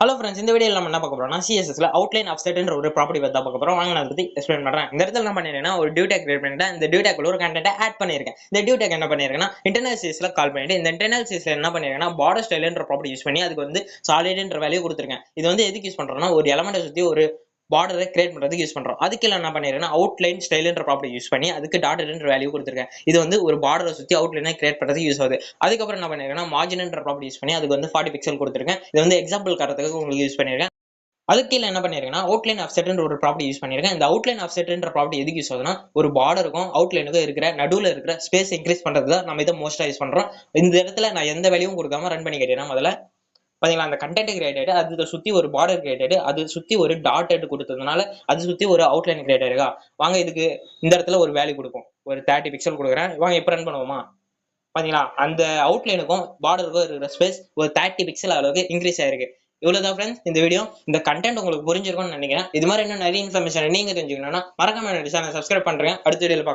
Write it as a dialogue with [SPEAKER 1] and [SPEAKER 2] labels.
[SPEAKER 1] Hello friends, இந்த வீடியோவில் நம்ம என்ன பார்க்க போறோம்னா சிஎஸ்எஸ்ல அவுட்லைன் ஆஃப்செட்ன்ற ஒரு ப்ராப்பர்ட்டி பத்தி பார்க்க போறோம். வாங்க நான் பத்தி எக்ஸ்பிளைன் பண்றேன். இந்த இடத்துல என்ன பண்ணிருக்கேன்னா ஒரு டியூ டேக் கிரியேட் பண்ணிட்டேன். இந்த டியூ டேக்ல ஒரு கண்டென்ட்டை ஆட் பண்ணிருக்கேன். இந்த டியூ டேக் என்ன பண்ணிருக்கேன்னா இன்டர்னல் சிஎஸ்ல கால் பண்ணிட்டு இந்த இன்டர்னல் சிஎஸ்ல என்ன பண்ணிருக்கேன்னா பார்டர் ஸ்டைல்ன்ற ப்ராப்பர்ட்டி யூஸ் பண்ணி அதுக்கு வந்து சாலிட்ன்ற வேல்யூ கொடுத்துருக்கேன். இது வந்து எதுக்கு யூஸ் பண்றோம்னா ஒரு எலமெண்ட்டை சுத்தி ஒரு பார்டரை கிரியேட் பண்றதுக்கு யூஸ் பண்றோம். அதுக்கு என்ன பண்ணிருக்கேன்னா அவுட்லைன் ஸ்டைல்ன்ற ப்ராப்பர்ட்டி யூஸ் பண்ணி அதுக்கு டாட்டட்ன்ற வேல்யூ கொடுத்துருக்கேன். இது வந்து ஒரு பார்டரை சுத்தி அவுட்லைனை கிரியேட் பண்றதுக்கு யூஸ் ஆகுது. அதுக்கப்புறம் என்ன பண்ணிருக்கேன்னா மார்ஜின்ன்ற ப்ராப்பர்ட்டி யூஸ் பண்ணி அதுக்கு வந்து 40 பிக்சல் கொடுத்துருக்கேன். இது வந்து எக்ஸாம்பிள் காட்டுறதுக்கு உங்களுக்கு யூஸ் பண்ணிருக்கேன். அதுக்கு கீழே என்ன பண்ணிருக்கேன்னா அவுட்லைன் ஆஃப்செட்ன்ற ஒரு ப்ராப்பர்ட்டி யூஸ் பண்ணிருக்கேன். இந்த அவுட்லைன் ஆஃப்செட்ன்ற ப்ராப்பர்ட்டி எதுக்கு யூஸ் ஆகுதுன்னா ஒரு பார்டருக்கும் அவுட்லைனுக்கும் இருக்கிற நடுவில் இருக்கிற ஸ்பேஸ் இன்க்ரீஸ் பண்றது தான் நம்ம இதை மோஸ்டா யூஸ் பண்றோம். இந்த இடத்துல நான் எந்த வேலையும் கொடுக்காம ரன் பண்ணி கேட்டேன்னா முதல்ல பாத்தீங்களா அந்த கண்டென்ட் கிரியேட் ஆயிட்டு அதை சுத்தி ஒரு பார்டர் கிரியேட் ஆயிட்டு அது சுத்தி ஒரு டாட் கொடுத்ததுனால அது சுத்தி ஒரு அவுட்லைன் கிரியேட் ஆயிருக்கா. வாங்க இதுக்கு இந்த இடத்துல ஒரு வேல்யூ கொடுக்கும், ஒரு 30 பிக்சல் கொடுக்குறேன். வாங்க இப்ப ரன் பண்ணுவோமா? பாத்தீங்களா அந்த அவுட்லைனுக்கும் பார்டருக்கும் இருக்கிற ஸ்பேஸ் ஒரு 30 பிக்சல் அளவுக்கு இன்க்ரீஸ் ஆயிருக்கு. இவ்வளவுதான் ஃப்ரெண்ட்ஸ் இந்த வீடியோ. இந்த கண்டென்ட் உங்களுக்கு புரிஞ்சிருக்கும்னு நினைக்கிறேன். இது மாதிரி இன்னும் நிறைய இன்ஃபர்மேஷன் நீங்க தெரிஞ்சுக்கணும்னா மறக்காம என்னோட சேனல் சப்ஸ்கிரைப் பண்றேன். அடுத்த வீடியோல பார்க்கலாம்.